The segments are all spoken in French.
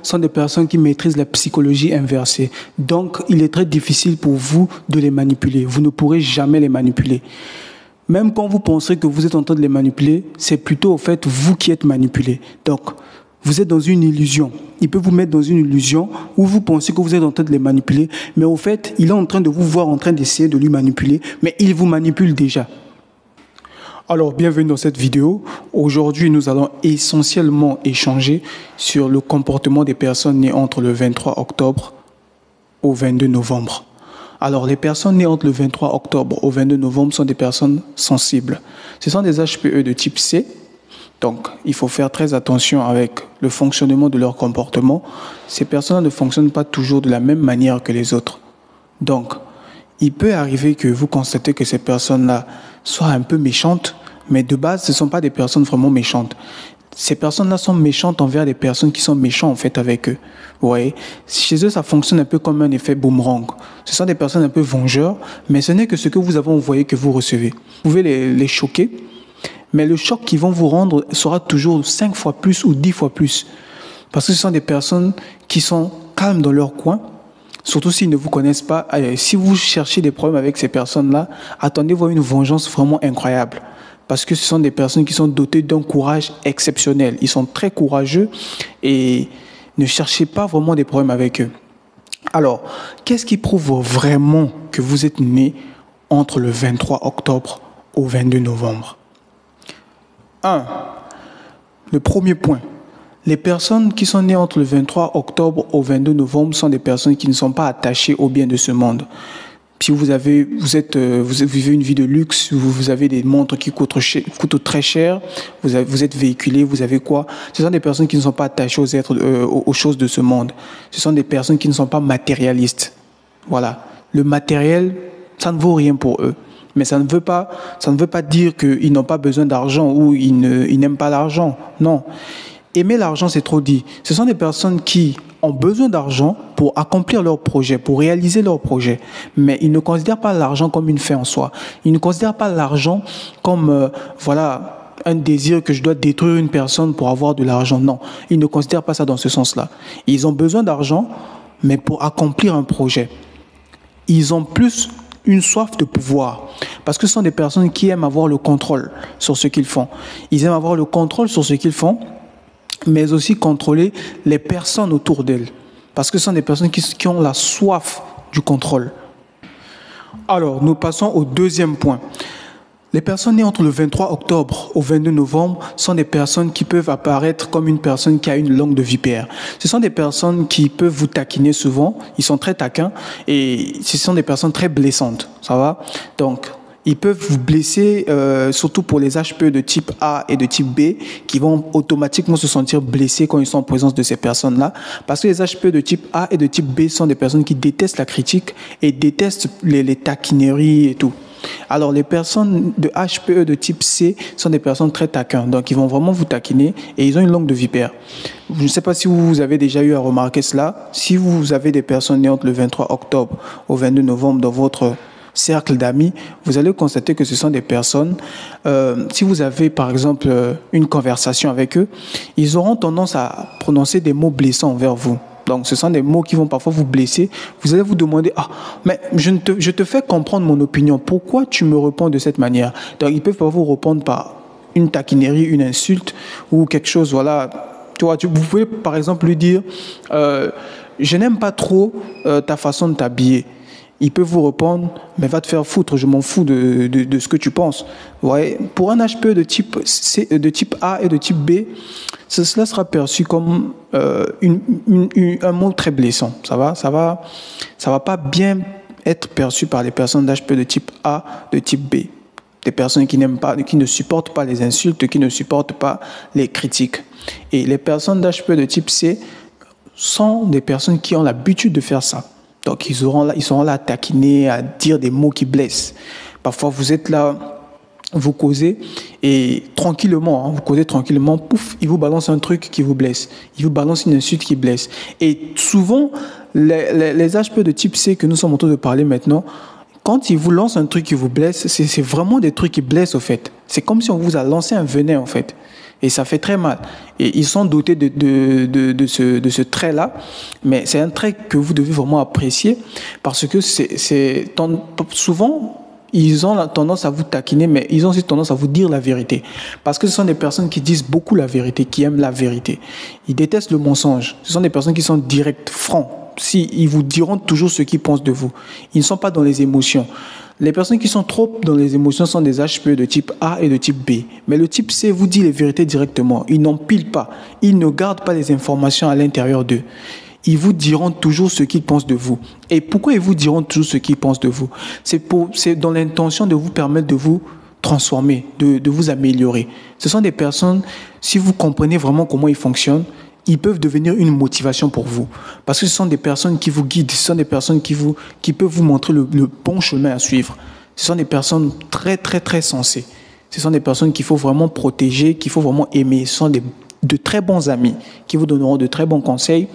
sont des personnes qui maîtrisent la psychologie inversée. Donc, il est très difficile pour vous de les manipuler. Vous ne pourrez jamais les manipuler. Même quand vous penserez que vous êtes en train de les manipuler, c'est plutôt au fait vous qui êtes manipulé. Donc, vous êtes dans une illusion. Il peut vous mettre dans une illusion où vous pensez que vous êtes en train de les manipuler, mais au fait, il est en train de vous voir en train d'essayer de lui manipuler, mais il vous manipule déjà. Alors, bienvenue dans cette vidéo. Aujourd'hui, nous allons essentiellement échanger sur le comportement des personnes nées entre le 23 octobre au 22 novembre. Alors, les personnes nées entre le 23 octobre au 22 novembre sont des personnes sensibles. Ce sont des HPE de type C. Donc, il faut faire très attention avec le fonctionnement de leur comportement. Ces personnes ne fonctionnent pas toujours de la même manière que les autres. Donc, il peut arriver que vous constatez que ces personnes-là soient un peu méchantes, mais de base, ce ne sont pas des personnes vraiment méchantes. Ces personnes-là sont méchantes envers des personnes qui sont méchantes en fait avec eux. Vous voyez, chez eux, ça fonctionne un peu comme un effet boomerang. Ce sont des personnes un peu vengeurs, mais ce n'est que ce que vous avez envoyé que vous recevez. Vous pouvez les choquer, mais le choc qu'ils vont vous rendre sera toujours 5 fois plus ou 10 fois plus. Parce que ce sont des personnes qui sont calmes dans leur coin, surtout s'ils ne vous connaissent pas. Si vous cherchez des problèmes avec ces personnes-là, attendez-vous à une vengeance vraiment incroyable. Parce que ce sont des personnes qui sont dotées d'un courage exceptionnel. Ils sont très courageux et ne cherchez pas vraiment des problèmes avec eux. Alors, qu'est-ce qui prouve vraiment que vous êtes né entre le 23 octobre au 22 novembre? 1. Le premier point. Les personnes qui sont nées entre le 23 octobre au 22 novembre sont des personnes qui ne sont pas attachées aux biens de ce monde. Si vous vivez une vie de luxe, vous avez des montres qui coûtent très cher, vous êtes véhiculé, vous avez quoi? Ce sont des personnes qui ne sont pas attachées aux choses de ce monde. Ce sont des personnes qui ne sont pas matérialistes. Voilà. Le matériel, ça ne vaut rien pour eux. Mais ça ne veut pas dire qu'ils n'ont pas besoin d'argent ou ils n'aiment pas l'argent. Non. Aimer l'argent, c'est trop dit. Ce sont des personnes qui ont besoin d'argent pour accomplir leurs projets, pour réaliser leurs projets. Mais ils ne considèrent pas l'argent comme une fin en soi. Ils ne considèrent pas l'argent comme, un désir que je dois détruire une personne pour avoir de l'argent. Non, ils ne considèrent pas ça dans ce sens-là. Ils ont besoin d'argent, mais pour accomplir un projet. Ils ont plus une soif de pouvoir. Parce que ce sont des personnes qui aiment avoir le contrôle sur ce qu'ils font. Ils aiment avoir le contrôle sur ce qu'ils font, mais aussi contrôler les personnes autour d'elles. Parce que ce sont des personnes qui ont la soif du contrôle. Alors, nous passons au deuxième point. Les personnes nées entre le 23 octobre au 22 novembre sont des personnes qui peuvent apparaître comme une personne qui a une langue de vipère. Ce sont des personnes qui peuvent vous taquiner souvent, ils sont très taquins et ce sont des personnes très blessantes, ça va? Donc, ils peuvent vous blesser, surtout pour les HPE de type A et de type B, qui vont automatiquement se sentir blessés quand ils sont en présence de ces personnes-là. Parce que les HPE de type A et de type B sont des personnes qui détestent la critique et détestent les taquineries et tout. Alors, les personnes de HPE de type C sont des personnes très taquins. Donc, ils vont vraiment vous taquiner et ils ont une langue de vipère. Je ne sais pas si vous avez déjà eu à remarquer cela. Si vous avez des personnes nées entre le 23 octobre au 22 novembre dans votre cercle d'amis, vous allez constater que ce sont des personnes, si vous avez par exemple une conversation avec eux, ils auront tendance à prononcer des mots blessants envers vous. Donc ce sont des mots qui vont parfois vous blesser. Vous allez vous demander, ah, mais je te fais comprendre mon opinion, pourquoi tu me réponds de cette manière? Donc ils peuvent pas vous répondre par une taquinerie, une insulte ou quelque chose, voilà. Vous pouvez par exemple lui dire, je n'aime pas trop ta façon de t'habiller. Il peut vous répondre, mais va te faire foutre, je m'en fous de ce que tu penses. Ouais. Pour un HPE de type C, de type A et de type B, cela sera perçu comme un mot très blessant. Ça va pas bien être perçu par les personnes d'HPE de type A, de type B. Des personnes qui ne supportent pas les insultes, qui ne supportent pas les critiques. Et les personnes d'HPE de type C sont des personnes qui ont l'habitude de faire ça. Donc, ils seront là à taquiner, à dire des mots qui blessent. Parfois, vous êtes là, vous causez, et tranquillement, vous causez tranquillement, pouf, ils vous balancent un truc qui vous blesse. Ils vous balancent une insulte qui blesse. Et souvent, les HP de type C que nous sommes en train de parler maintenant, quand ils vous lancent un truc qui vous blesse, c'est vraiment des trucs qui blessent, au fait. C'est comme si on vous a lancé un venin, en fait. Et ça fait très mal. Et ils sont dotés de ce trait-là, mais c'est un trait que vous devez vraiment apprécier parce que souvent, ils ont tendance à vous taquiner, mais ils ont aussi tendance à vous dire la vérité. Parce que ce sont des personnes qui disent beaucoup la vérité, qui aiment la vérité. Ils détestent le mensonge. Ce sont des personnes qui sont directes, francs. Ils vous diront toujours ce qu'ils pensent de vous. Ils ne sont pas dans les émotions. Les personnes qui sont trop dans les émotions sont des HPE de type A et de type B. Mais le type C vous dit les vérités directement. Ils n'empilent pas. Ils ne gardent pas les informations à l'intérieur d'eux. Ils vous diront toujours ce qu'ils pensent de vous. Et pourquoi ils vous diront toujours ce qu'ils pensent de vous? C'est dans l'intention de vous permettre de vous transformer, de vous améliorer. Ce sont des personnes, si vous comprenez vraiment comment ils fonctionnent, ils peuvent devenir une motivation pour vous. Parce que ce sont des personnes qui vous guident, ce sont des personnes qui peuvent vous montrer le bon chemin à suivre. Ce sont des personnes très, très, très sensées. Ce sont des personnes qu'il faut vraiment protéger, qu'il faut vraiment aimer. Ce sont de très bons amis qui vous donneront de très bons conseils,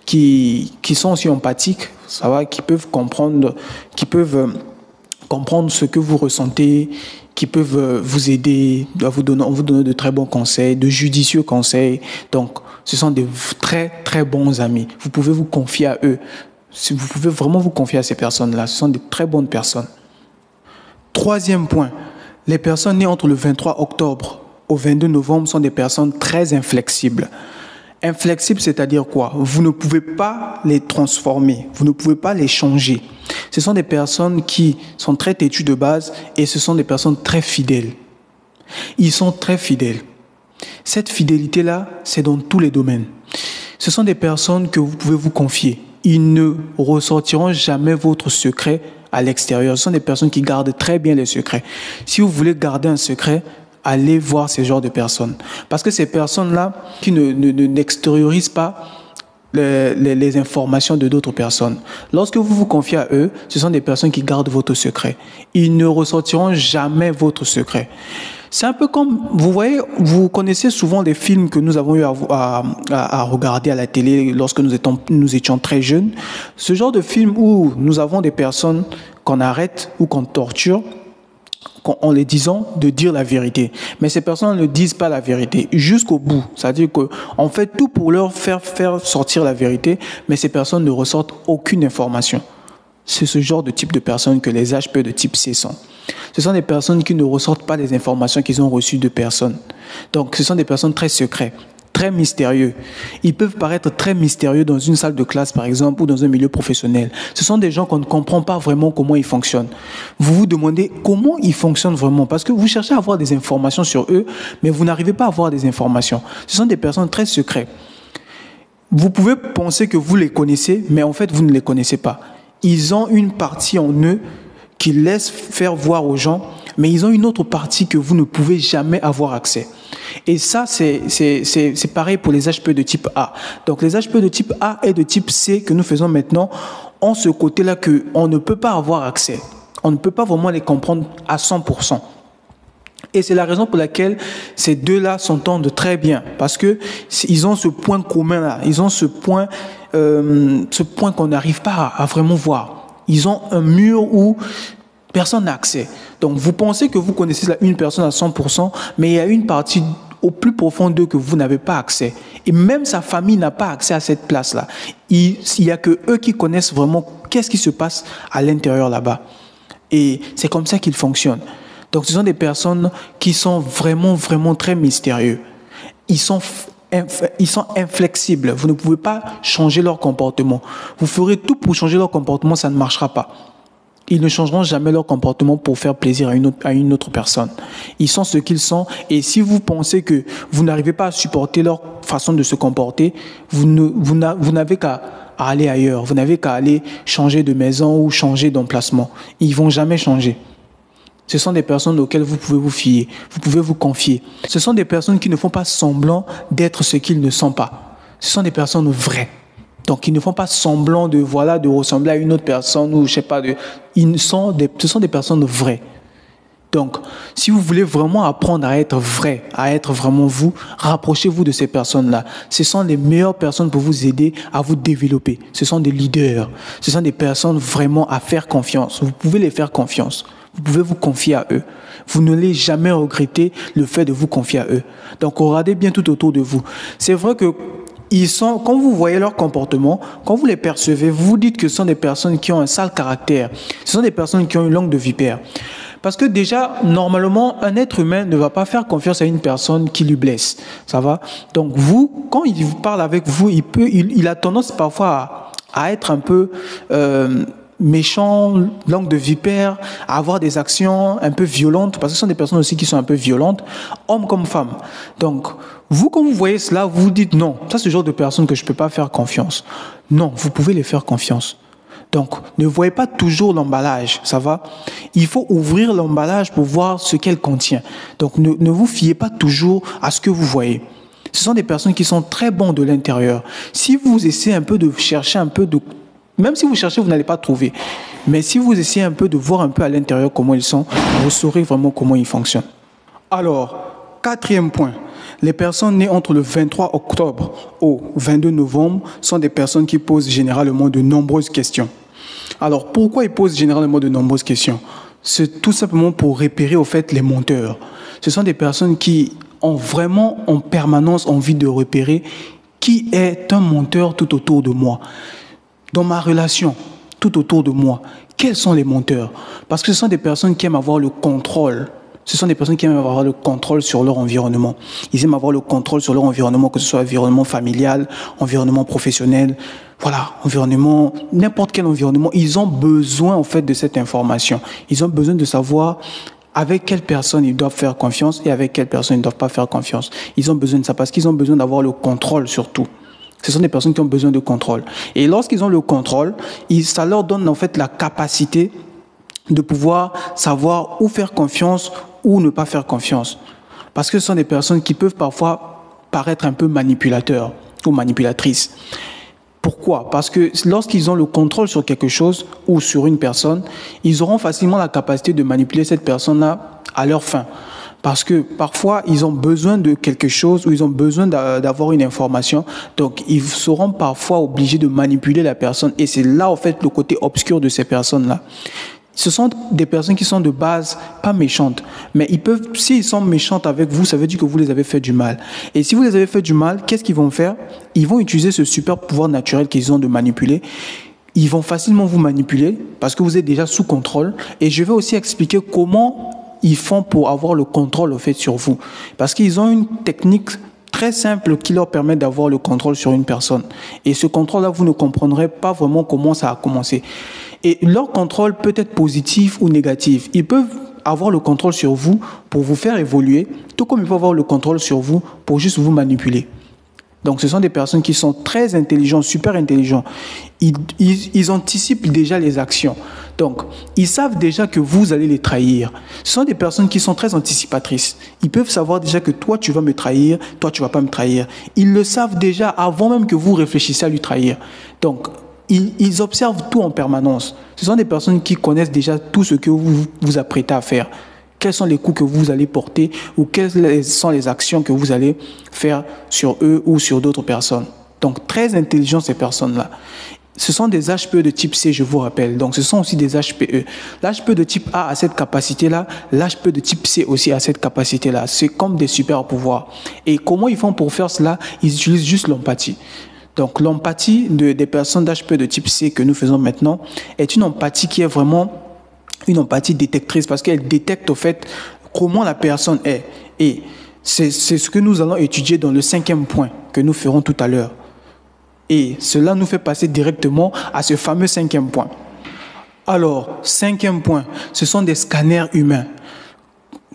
qui sont aussi empathiques, ça va, qui peuvent comprendre ce que vous ressentez, qui peuvent vous aider, vous donner de très bons conseils, de judicieux conseils. Donc, ce sont de très, très bons amis. Vous pouvez vous confier à eux. Vous pouvez vraiment vous confier à ces personnes-là. Ce sont de très bonnes personnes. Troisième point, les personnes nées entre le 23 octobre au 22 novembre sont des personnes très inflexibles. Inflexible, c'est-à-dire quoi? Vous ne pouvez pas les transformer, vous ne pouvez pas les changer. Ce sont des personnes qui sont très têtues de base et ce sont des personnes très fidèles. Ils sont très fidèles. Cette fidélité-là, c'est dans tous les domaines. Ce sont des personnes que vous pouvez vous confier. Ils ne ressortiront jamais votre secret à l'extérieur. Ce sont des personnes qui gardent très bien les secrets. Si vous voulez garder un secret, allez voir ces genres de personnes. Parce que ces personnes-là qui n'extériorisent pas les informations de d'autres personnes. Lorsque vous vous confiez à eux, ce sont des personnes qui gardent votre secret. Ils ne ressortiront jamais votre secret. C'est un peu comme, vous voyez, vous connaissez souvent des films que nous avons eu à regarder à la télé lorsque nous étions très jeunes. Ce genre de film où nous avons des personnes qu'on arrête ou qu'on torture, en les disant de dire la vérité. Mais ces personnes ne disent pas la vérité jusqu'au bout. C'est-à-dire qu'on fait tout pour leur faire sortir la vérité, mais ces personnes ne ressortent aucune information. C'est ce genre de type de personnes que les HPE de type C sont. Ce sont des personnes qui ne ressortent pas les informations qu'ils ont reçues de personnes. Donc, ce sont des personnes très secrètes, très mystérieux. Ils peuvent paraître très mystérieux dans une salle de classe, par exemple, ou dans un milieu professionnel. Ce sont des gens qu'on ne comprend pas vraiment comment ils fonctionnent. Vous vous demandez comment ils fonctionnent vraiment, parce que vous cherchez à avoir des informations sur eux, mais vous n'arrivez pas à avoir des informations. Ce sont des personnes très secrètes. Vous pouvez penser que vous les connaissez, mais en fait, vous ne les connaissez pas. Ils ont une partie en eux qu'ils laissent faire voir aux gens, mais ils ont une autre partie que vous ne pouvez jamais avoir accès. Et ça, c'est pareil pour les HPE de type A. Donc, les HPE de type A et de type C que nous faisons maintenant ont ce côté-là qu'on ne peut pas avoir accès. On ne peut pas vraiment les comprendre à 100%. Et c'est la raison pour laquelle ces deux-là s'entendent très bien. Parce qu'ils ont ce point commun-là. Ils ont ce point qu'on n'arrive pas à vraiment voir. Ils ont un mur où personne n'a accès. Donc, vous pensez que vous connaissez une personne à 100%, mais il y a une partie au plus profond d'eux que vous n'avez pas accès. Et même sa famille n'a pas accès à cette place-là. Il n'y a que eux qui connaissent vraiment qu'est-ce qui se passe à l'intérieur là-bas. Et c'est comme ça qu'ils fonctionnent. Donc, ce sont des personnes qui sont vraiment, vraiment très mystérieux. Ils sont inflexibles. Vous ne pouvez pas changer leur comportement. Vous ferez tout pour changer leur comportement, ça ne marchera pas. Ils ne changeront jamais leur comportement pour faire plaisir à une autre personne. Ils sont ce qu'ils sont, et si vous pensez que vous n'arrivez pas à supporter leur façon de se comporter, vous n'avez qu'à aller ailleurs. Vous n'avez qu'à aller changer de maison ou changer d'emplacement. Ils ne vont jamais changer. Ce sont des personnes auxquelles vous pouvez vous fier, vous pouvez vous confier. Ce sont des personnes qui ne font pas semblant d'être ce qu'ils ne sont pas. Ce sont des personnes vraies. Donc, ils ne font pas semblant de ressembler à une autre personne ou je sais pas. Ce sont des personnes vraies. Donc, si vous voulez vraiment apprendre à être vrai, à être vraiment vous, rapprochez-vous de ces personnes-là. Ce sont les meilleures personnes pour vous aider à vous développer. Ce sont des leaders. Ce sont des personnes vraiment à faire confiance. Vous pouvez les faire confiance. vous pouvez vous confier à eux. Vous n'allez jamais regretter le fait de vous confier à eux. Donc, regardez bien tout autour de vous. C'est vrai que quand vous voyez leur comportement, quand vous les percevez, vous vous dites que ce sont des personnes qui ont un sale caractère. Ce sont des personnes qui ont une langue de vipère. Parce que déjà, normalement, un être humain ne va pas faire confiance à une personne qui lui blesse. Ça va? Donc vous, quand il parle avec vous, il a tendance parfois à être un peu méchant, langue de vipère, à avoir des actions un peu violentes, parce que ce sont des personnes aussi qui sont un peu violentes, hommes comme femmes. Donc, vous, quand vous voyez cela, vous vous dites non, ça c'est le genre de personne que je ne peux pas faire confiance. Non, vous pouvez les faire confiance. Donc, ne voyez pas toujours l'emballage, ça va? Il faut ouvrir l'emballage pour voir ce qu'elle contient. Donc, ne vous fiez pas toujours à ce que vous voyez. Ce sont des personnes qui sont très bonnes de l'intérieur. Si vous essayez un peu de chercher un peu de... Même si vous cherchez, vous n'allez pas trouver. Mais si vous essayez un peu de voir un peu à l'intérieur comment ils sont, vous saurez vraiment comment ils fonctionnent. Alors, 4e point. Les personnes nées entre le 23 octobre au 22 novembre sont des personnes qui posent généralement de nombreuses questions. Alors, pourquoi ils posent généralement de nombreuses questions? C'est tout simplement pour repérer au fait les menteurs. Ce sont des personnes qui ont vraiment en permanence envie de repérer qui est un menteur tout autour de moi. Dans ma relation, tout autour de moi, quels sont les menteurs? Parce que ce sont des personnes qui aiment avoir le contrôle. Ce sont des personnes qui aiment avoir le contrôle sur leur environnement. Ils aiment avoir le contrôle sur leur environnement, que ce soit environnement familial, environnement professionnel, voilà, environnement, n'importe quel environnement. Ils ont besoin, en fait, de cette information. Ils ont besoin de savoir avec quelle personne ils doivent faire confiance et avec quelle personne ils ne doivent pas faire confiance. Ils ont besoin de ça parce qu'ils ont besoin d'avoir le contrôle surtout. Ce sont des personnes qui ont besoin de contrôle. Et lorsqu'ils ont le contrôle, ça leur donne en fait la capacité de pouvoir savoir où faire confiance ou ne pas faire confiance. Parce que ce sont des personnes qui peuvent parfois paraître un peu manipulateurs ou manipulatrices. Pourquoi? Parce que lorsqu'ils ont le contrôle sur quelque chose ou sur une personne, ils auront facilement la capacité de manipuler cette personne-là à leur fin. Parce que parfois, ils ont besoin de quelque chose ou ils ont besoin d'avoir une information. Donc, ils seront parfois obligés de manipuler la personne. Et c'est là, en fait, le côté obscur de ces personnes-là. Ce sont des personnes qui sont de base pas méchantes. Mais ils peuvent, s'ils sont méchantes avec vous, ça veut dire que vous les avez fait du mal. Et si vous les avez fait du mal, qu'est-ce qu'ils vont faire? Ils vont utiliser ce super pouvoir naturel qu'ils ont de manipuler. Ils vont facilement vous manipuler parce que vous êtes déjà sous contrôle. Et je vais aussi expliquer comment ils font pour avoir le contrôle au fait sur vous. Parce qu'ils ont une technique très simple qui leur permet d'avoir le contrôle sur une personne. Et ce contrôle-là, vous ne comprendrez pas vraiment comment ça a commencé. Et leur contrôle peut être positif ou négatif. Ils peuvent avoir le contrôle sur vous pour vous faire évoluer, tout comme ils peuvent avoir le contrôle sur vous pour juste vous manipuler. Donc, ce sont des personnes qui sont très intelligents, super intelligents. Ils anticipent déjà les actions. Donc, ils savent déjà que vous allez les trahir. Ce sont des personnes qui sont très anticipatrices. Ils peuvent savoir déjà que toi, tu vas me trahir, toi, tu ne vas pas me trahir. Ils le savent déjà avant même que vous réfléchissiez à lui trahir. Donc, ils observent tout en permanence. Ce sont des personnes qui connaissent déjà tout ce que vous vous apprêtez à faire. Quels sont les coups que vous allez porter ou quelles sont les actions que vous allez faire sur eux ou sur d'autres personnes. Donc, très intelligents ces personnes-là. Ce sont des HPE de type C, je vous rappelle. Donc, ce sont aussi des HPE. L'HPE de type A a cette capacité-là. L'HPE de type C aussi a cette capacité-là. C'est comme des super pouvoirs. Et comment ils font pour faire cela? Ils utilisent juste l'empathie. Donc, l'empathie des personnes d'HPE de type C que nous faisons maintenant est une empathie qui est vraiment une empathie détectrice parce qu'elle détecte au fait comment la personne est. Et c'est ce que nous allons étudier dans le 5e point que nous ferons tout à l'heure. Et cela nous fait passer directement à ce fameux 5e point. Alors, 5e point, ce sont des scanners humains.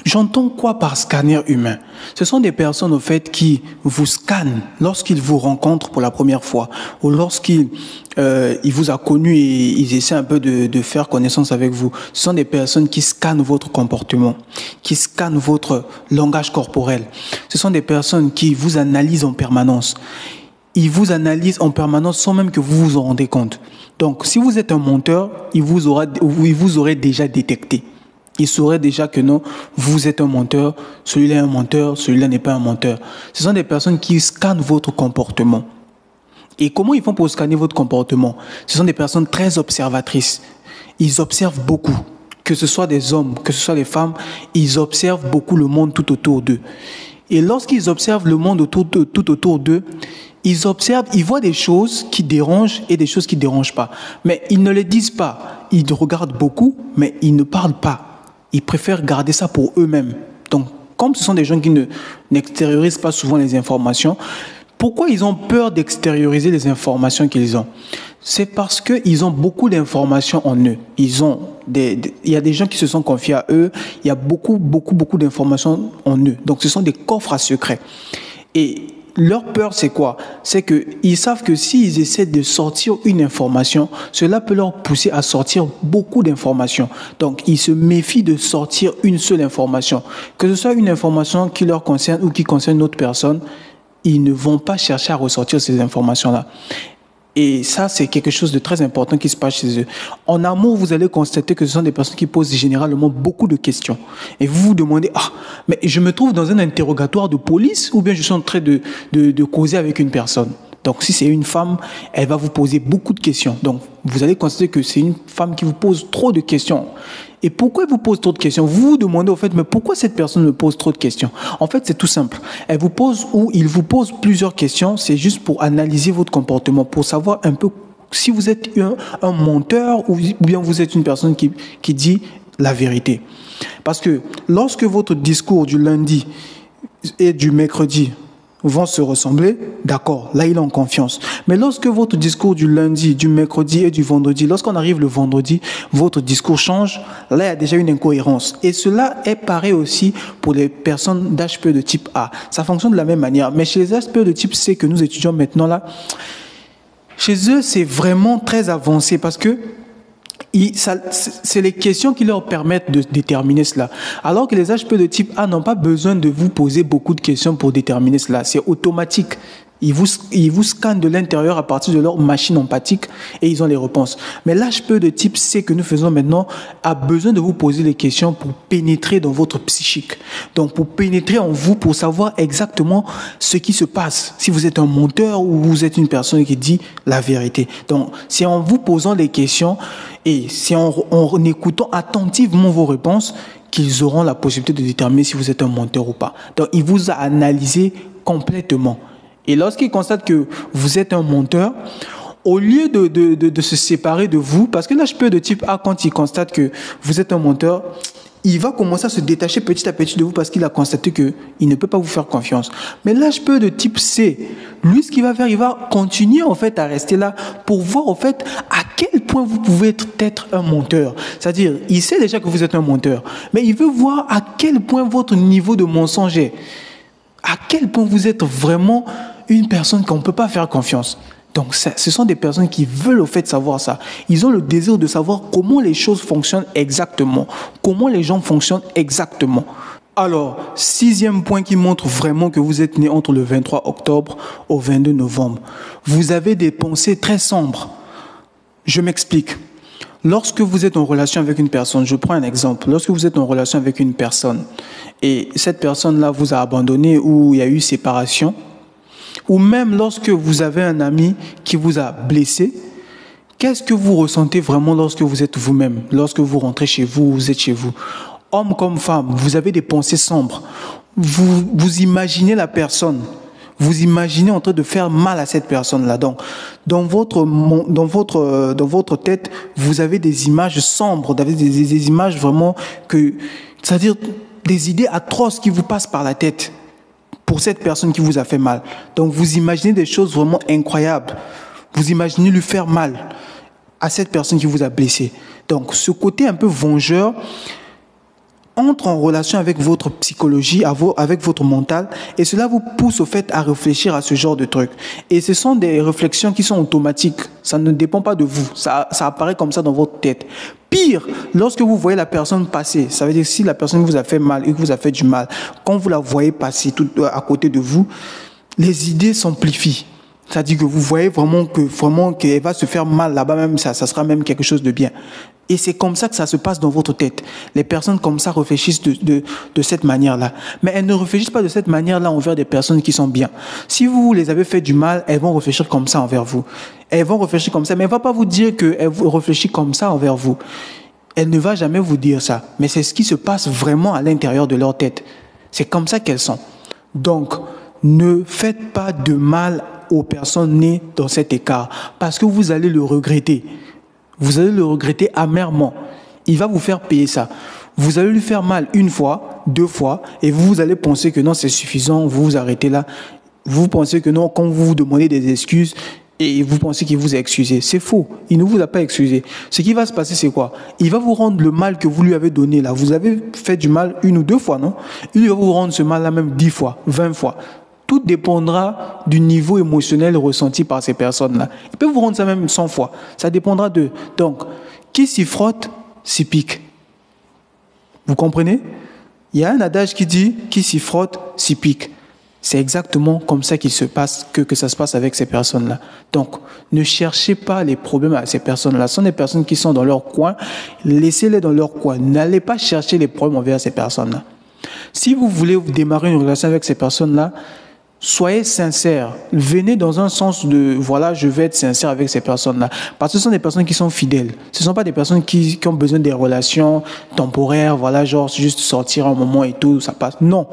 J'entends quoi par scanner humain? Ce sont des personnes, au fait, qui vous scannent lorsqu'ils vous rencontrent pour la première fois ou lorsqu'ils vous a connu et ils essaient un peu de faire connaissance avec vous. Ce sont des personnes qui scannent votre comportement, qui scannent votre langage corporel. Ce sont des personnes qui vous analysent en permanence. Ils vous analysent en permanence sans même que vous vous en rendez compte. Donc, si vous êtes un menteur, il vous aurait déjà détecté. Il saurait déjà que non, vous êtes un menteur, celui-là est un menteur, celui-là n'est pas un menteur. Ce sont des personnes qui scannent votre comportement. Et comment ils font pour scanner votre comportement? Ce sont des personnes très observatrices. Ils observent beaucoup. que ce soit des hommes, que ce soit des femmes, ils observent beaucoup le monde tout autour d'eux. Et lorsqu'ils observent le monde tout autour d'eux, ils observent, ils voient des choses qui dérangent et des choses qui ne dérangent pas. Mais ils ne les disent pas. Ils regardent beaucoup, mais ils ne parlent pas. Ils préfèrent garder ça pour eux-mêmes. Donc, comme ce sont des gens qui n'extériorisent pas souvent les informations, pourquoi ils ont peur d'extérioriser les informations qu'ils ont? C'est parce qu'ils ont beaucoup d'informations en eux. Il y a des gens qui se sont confiés à eux. Il y a beaucoup d'informations en eux. Donc, ce sont des coffres à secrets. Et leur peur, c'est quoi? C'est qu'ils savent que s'ils essaient de sortir une information, cela peut leur pousser à sortir beaucoup d'informations. Donc, ils se méfient de sortir une seule information. Que ce soit une information qui leur concerne ou qui concerne une autre personne, ils ne vont pas chercher à ressortir ces informations-là. Et ça, c'est quelque chose de très important qui se passe chez eux. En amour, vous allez constater que ce sont des personnes qui posent généralement beaucoup de questions. Et vous vous demandez, mais je me trouve dans un interrogatoire de police ou bien je suis en train de causer avec une personne. Donc, si c'est une femme, elle va vous poser beaucoup de questions. Donc, vous allez constater que c'est une femme qui vous pose trop de questions. Et pourquoi elle vous pose trop de questions? Vous vous demandez au fait, mais pourquoi cette personne me pose trop de questions? En fait, c'est tout simple. Elle vous pose ou il vous pose plusieurs questions. C'est juste pour analyser votre comportement, pour savoir un peu si vous êtes un menteur ou bien vous êtes une personne qui dit la vérité. Parce que lorsque votre discours du lundi et du mercredi vont se ressembler, d'accord, là il est en confiance. Mais lorsque votre discours du lundi, du mercredi et du vendredi, lorsqu'on arrive le vendredi, votre discours change, là il y a déjà une incohérence. Et cela est pareil aussi pour les personnes d'HPE de type A. Ça fonctionne de la même manière. Mais chez les HPE de type C que nous étudions maintenant là, chez eux c'est vraiment très avancé parce que c'est les questions qui leur permettent de déterminer cela. Alors que les HPE de type A n'ont pas besoin de vous poser beaucoup de questions pour déterminer cela. C'est automatique. Ils vous scannent de l'intérieur à partir de leur machine empathique et ils ont les réponses. Mais l'HPE de type C que nous faisons maintenant a besoin de vous poser les questions pour pénétrer dans votre psychique. Donc pour pénétrer en vous, pour savoir exactement ce qui se passe. Si vous êtes un menteur ou vous êtes une personne qui dit la vérité. Donc c'est en vous posant les questions et c'est en écoutant attentivement vos réponses qu'ils auront la possibilité de déterminer si vous êtes un menteur ou pas. Donc il vous a analysé complètement. Et lorsqu'il constate que vous êtes un menteur, au lieu de se séparer de vous, parce que l'HPE de type A, quand il constate que vous êtes un menteur, il va commencer à se détacher petit à petit de vous parce qu'il a constaté qu'il ne peut pas vous faire confiance. Mais l'HPE de type C, lui, ce qu'il va faire, il va continuer en fait à rester là pour voir en fait à quel point vous pouvez être un menteur. C'est-à-dire, il sait déjà que vous êtes un menteur, mais il veut voir à quel point votre niveau de mensonge est. À quel point vous êtes vraiment une personne qu'on ne peut pas faire confiance. Donc, ce sont des personnes qui veulent au fait savoir ça. Ils ont le désir de savoir comment les choses fonctionnent exactement, comment les gens fonctionnent exactement. Alors, 6e point qui montre vraiment que vous êtes né entre le 23 octobre au 22 novembre. Vous avez des pensées très sombres. Je m'explique. Lorsque vous êtes en relation avec une personne, je prends un exemple, lorsque vous êtes en relation avec une personne et cette personne-là vous a abandonné ou il y a eu séparation, ou même lorsque vous avez un ami qui vous a blessé, qu'est-ce que vous ressentez vraiment lorsque vous êtes vous-même, lorsque vous rentrez chez vous, vous êtes chez vous? Homme comme femme, vous avez des pensées sombres, vous imaginez la personne. Vous imaginez en train de faire mal à cette personne-là. Donc, dans votre tête, vous avez des images sombres, des images vraiment c'est-à-dire des idées atroces qui vous passent par la tête pour cette personne qui vous a fait mal. Donc, vous imaginez des choses vraiment incroyables. Vous imaginez lui faire mal à cette personne qui vous a blessé. Donc, ce côté un peu vengeur entre en relation avec votre psychologie, avec votre mental, et cela vous pousse au fait à réfléchir à ce genre de trucs. Et ce sont des réflexions qui sont automatiques. Ça ne dépend pas de vous. Ça apparaît comme ça dans votre tête. Pire, lorsque vous voyez la personne passer, ça veut dire si la personne vous a fait mal et que vous a fait du mal, quand vous la voyez passer tout à côté de vous, les idées s'amplifient. C'est-à-dire que vous voyez vraiment qu'elle va se faire mal là-bas, même ça sera même quelque chose de bien. Et c'est comme ça que ça se passe dans votre tête. Les personnes comme ça réfléchissent de cette manière-là. Mais elles ne réfléchissent pas de cette manière-là envers des personnes qui sont bien. Si vous les avez fait du mal, elles vont réfléchir comme ça envers vous. Elles vont réfléchir comme ça, mais elles ne vont pas vous dire qu'elles réfléchissent comme ça envers vous. Elle ne va jamais vous dire ça, mais c'est ce qui se passe vraiment à l'intérieur de leur tête. C'est comme ça qu'elles sont. Donc, ne faites pas de mal aux personnes nées dans cet écart, parce que vous allez le regretter. Vous allez le regretter amèrement. Il va vous faire payer ça. Vous allez lui faire mal une fois, deux fois, et vous allez penser que non, c'est suffisant, vous vous arrêtez là. Vous pensez que non, quand vous vous demandez des excuses, et vous pensez qu'il vous a excusé. C'est faux. Il ne vous a pas excusé. Ce qui va se passer, c'est quoi? Il va vous rendre le mal que vous lui avez donné là. Vous avez fait du mal une ou deux fois, non? Il va vous rendre ce mal-là même 10 fois, 20 fois. Tout dépendra du niveau émotionnel ressenti par ces personnes-là. Il peut vous rendre ça même 100 fois. Ça dépendra d'eux. Donc, qui s'y frotte, s'y pique. Vous comprenez? Il y a un adage qui dit « qui s'y frotte, s'y pique ». C'est exactement comme ça qu'il se passe, que ça se passe avec ces personnes-là. Donc, ne cherchez pas les problèmes à ces personnes-là. Ce sont des personnes qui sont dans leur coin. Laissez-les dans leur coin. N'allez pas chercher les problèmes envers ces personnes-là. Si vous voulez démarrer une relation avec ces personnes-là, soyez sincère. Venez dans un sens de, voilà, je vais être sincère avec ces personnes-là. Parce que ce sont des personnes qui sont fidèles. Ce ne sont pas des personnes qui ont besoin des relations temporaires, voilà, genre juste sortir un moment et tout, ça passe. Non.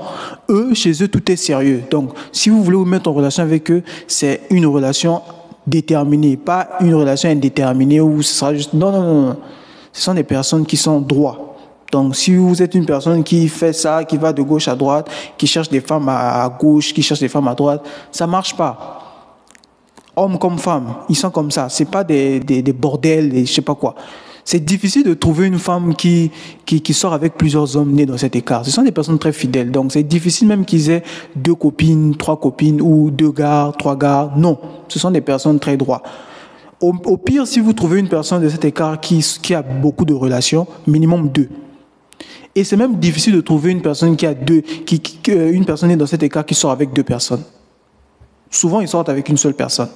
Eux, chez eux, tout est sérieux. Donc, si vous voulez vous mettre en relation avec eux, c'est une relation déterminée, pas une relation indéterminée où ce sera juste... Non, non, non, non. Ce sont des personnes qui sont droits. Donc, si vous êtes une personne qui fait ça, qui va de gauche à droite, qui cherche des femmes à gauche, qui cherche des femmes à droite, ça marche pas. Hommes comme femmes, ils sont comme ça. C'est pas des bordels, et je sais pas quoi. C'est difficile de trouver une femme qui sort avec plusieurs hommes nés dans cet écart. Ce sont des personnes très fidèles. Donc, c'est difficile même qu'ils aient 2 copines, 3 copines ou 2 gars, 3 gars. Non, ce sont des personnes très droites. Au pire, si vous trouvez une personne de cet écart qui a beaucoup de relations, minimum 2. Et c'est même difficile de trouver une personne qui a une personne dans cet écart qui sort avec 2 personnes. Souvent, ils sortent avec une seule personne.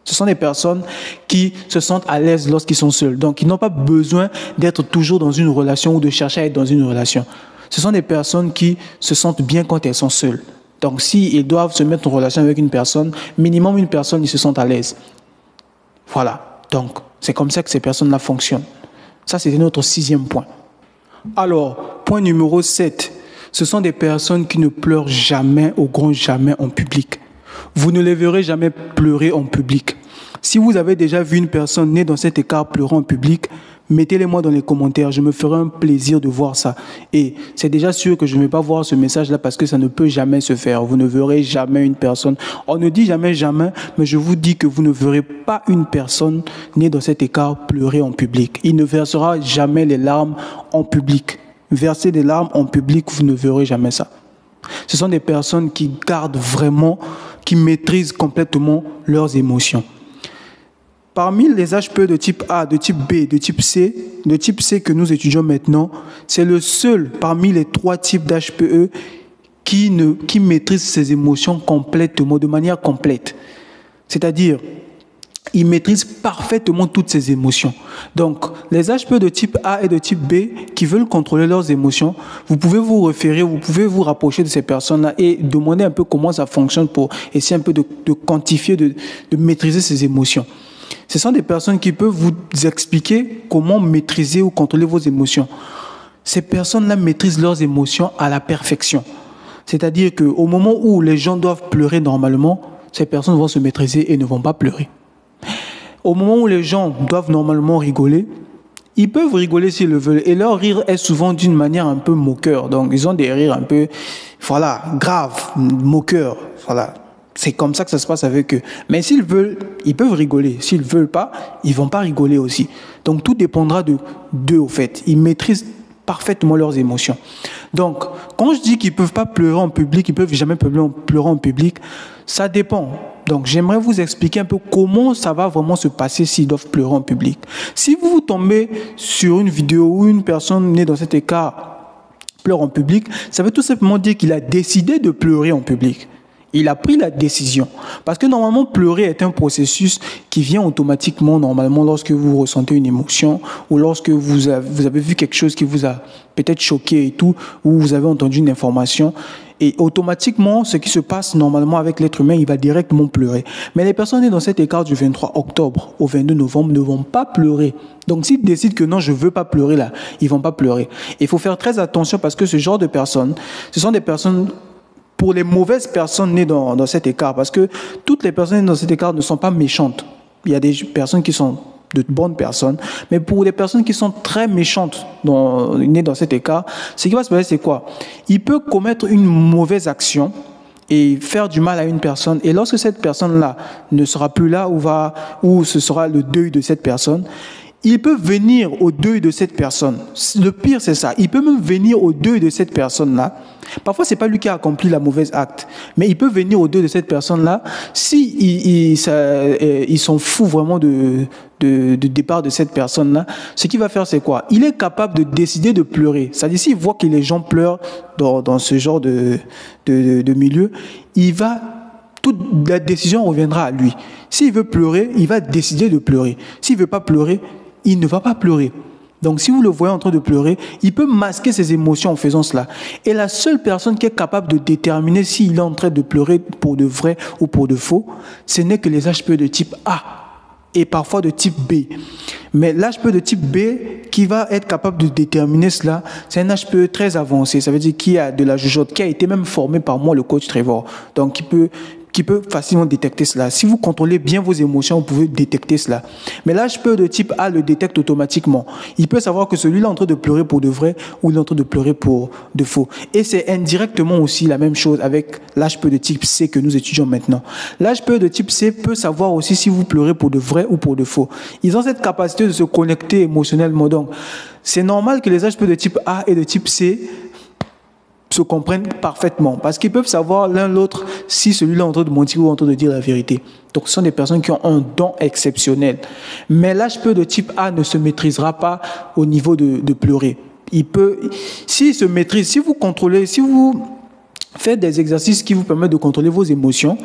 Ce sont des personnes qui se sentent à l'aise lorsqu'ils sont seuls. Donc, ils n'ont pas besoin d'être toujours dans une relation ou de chercher à être dans une relation. Ce sont des personnes qui se sentent bien quand elles sont seules. Donc, s'ils doivent se mettre en relation avec une personne, minimum une personne, ils se sentent à l'aise. Voilà. Donc, c'est comme ça que ces personnes-là fonctionnent. Ça, c'était notre 6e point. Alors, point numéro 7, ce sont des personnes qui ne pleurent jamais, au grand jamais en public. Vous ne les verrez jamais pleurer en public. Si vous avez déjà vu une personne née dans cet écart pleurant en public, mettez-les-moi dans les commentaires, je me ferai un plaisir de voir ça. Et c'est déjà sûr que je ne vais pas voir ce message-là parce que ça ne peut jamais se faire. Vous ne verrez jamais une personne. On ne dit jamais jamais, mais je vous dis que vous ne verrez pas une personne née dans cet écart pleurer en public. Il ne versera jamais les larmes en public. Verser des larmes en public, vous ne verrez jamais ça. Ce sont des personnes qui gardent vraiment, qui maîtrisent complètement leurs émotions. Parmi les HPE de type A, de type B, de type C que nous étudions maintenant, c'est le seul parmi les 3 types d'HPE qui maîtrise ses émotions complètement, de manière complète. C'est-à-dire, il maîtrise parfaitement toutes ses émotions. Donc, les HPE de type A et de type B qui veulent contrôler leurs émotions, vous pouvez vous référer, vous pouvez vous rapprocher de ces personnes-là et demander un peu comment ça fonctionne pour essayer un peu de quantifier, de maîtriser ses émotions. Ce sont des personnes qui peuvent vous expliquer comment maîtriser ou contrôler vos émotions. Ces personnes-là maîtrisent leurs émotions à la perfection. C'est-à-dire qu'au moment où les gens doivent pleurer normalement, ces personnes vont se maîtriser et ne vont pas pleurer. Au moment où les gens doivent normalement rigoler, ils peuvent rigoler s'ils le veulent. Et leur rire est souvent d'une manière un peu moqueur. Donc, ils ont des rires un peu, voilà, graves, moqueurs, voilà. C'est comme ça que ça se passe avec eux. Mais s'ils veulent, ils peuvent rigoler. S'ils ne veulent pas, ils ne vont pas rigoler aussi. Donc, tout dépendra d'eux, au fait. Ils maîtrisent parfaitement leurs émotions. Donc, quand je dis qu'ils ne peuvent pas pleurer en public, ils ne peuvent jamais pleurer en public, ça dépend. Donc, j'aimerais vous expliquer un peu comment ça va vraiment se passer s'ils doivent pleurer en public. Si vous tombez sur une vidéo où une personne née dans cet écart pleure en public, ça veut tout simplement dire qu'il a décidé de pleurer en public. Il a pris la décision. Parce que normalement, pleurer est un processus qui vient automatiquement, normalement, lorsque vous ressentez une émotion ou lorsque vous avez vu quelque chose qui vous a peut-être choqué et tout, ou vous avez entendu une information. Et automatiquement, ce qui se passe normalement avec l'être humain, il va directement pleurer. Mais les personnes nées dans cet écart du 23 octobre au 22 novembre ne vont pas pleurer. Donc, s'ils décident que non, je ne veux pas pleurer là, ils ne vont pas pleurer. Il faut faire très attention parce que ce genre de personnes, ce sont des personnes... Pour les mauvaises personnes nées dans cet écart, parce que toutes les personnes nées dans cet écart ne sont pas méchantes. Il y a des personnes qui sont de bonnes personnes, mais pour les personnes qui sont très méchantes nées dans cet écart, ce qui va se passer, c'est quoi? Il peut commettre une mauvaise action et faire du mal à une personne, et lorsque cette personne-là ne sera plus là ou ce sera le deuil de cette personne, il peut venir au deuil de cette personne. Le pire, c'est ça. Il peut même venir au deuil de cette personne-là. Parfois, ce n'est pas lui qui a accompli la mauvaise acte, mais il peut venir au deuil de cette personne-là si il s'en fout vraiment du départ de cette personne-là. Ce qu'il va faire, c'est quoi? Il est capable de décider de pleurer. C'est-à-dire, s'il voit que les gens pleurent dans ce genre de milieu, toute la décision reviendra à lui. S'il veut pleurer, il va décider de pleurer. S'il ne veut pas pleurer, il ne va pas pleurer. Donc, si vous le voyez en train de pleurer, il peut masquer ses émotions en faisant cela. Et la seule personne qui est capable de déterminer s'il est en train de pleurer pour de vrai ou pour de faux, ce n'est que les HPE de type A et parfois de type B. Mais l'HPE de type B, qui va être capable de déterminer cela, c'est un HPE très avancé. Ça veut dire qu'il a de la jugeote, qui a été même formé par moi, le coach Trevor. Donc, qui peut facilement détecter cela. Si vous contrôlez bien vos émotions, vous pouvez détecter cela. Mais l'HPE de type A le détecte automatiquement. Il peut savoir que celui-là est en train de pleurer pour de vrai ou il est en train de pleurer pour de faux. Et c'est indirectement aussi la même chose avec l'HPE de type C que nous étudions maintenant. L'HPE de type C peut savoir aussi si vous pleurez pour de vrai ou pour de faux. Ils ont cette capacité de se connecter émotionnellement. Donc, c'est normal que les HPE de type A et de type C se comprennent parfaitement parce qu'ils peuvent savoir l'un l'autre si celui-là est en train de mentir ou en train de dire la vérité. Donc, ce sont des personnes qui ont un don exceptionnel. Mais l'HPE de type A ne se maîtrisera pas au niveau de pleurer. S'il se maîtrise, si vous contrôlez, si vous faites des exercices qui vous permettent de contrôler vos émotions,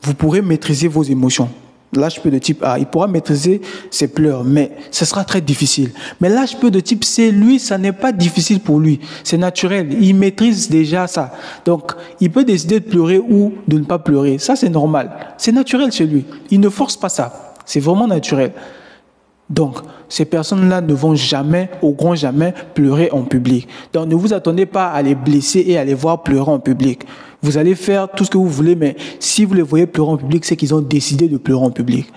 vous pourrez maîtriser vos émotions. L'HPE de type A, il pourra maîtriser ses pleurs, mais ce sera très difficile. Mais l'HPE de type C, lui, ça n'est pas difficile pour lui. C'est naturel. Il maîtrise déjà ça. Donc, il peut décider de pleurer ou de ne pas pleurer. Ça, c'est normal. C'est naturel chez lui. Il ne force pas ça. C'est vraiment naturel. Donc, ces personnes-là ne vont jamais, au grand jamais, pleurer en public. Donc, ne vous attendez pas à les blesser et à les voir pleurer en public. Vous allez faire tout ce que vous voulez, mais si vous les voyez pleurer en public, c'est qu'ils ont décidé de pleurer en public.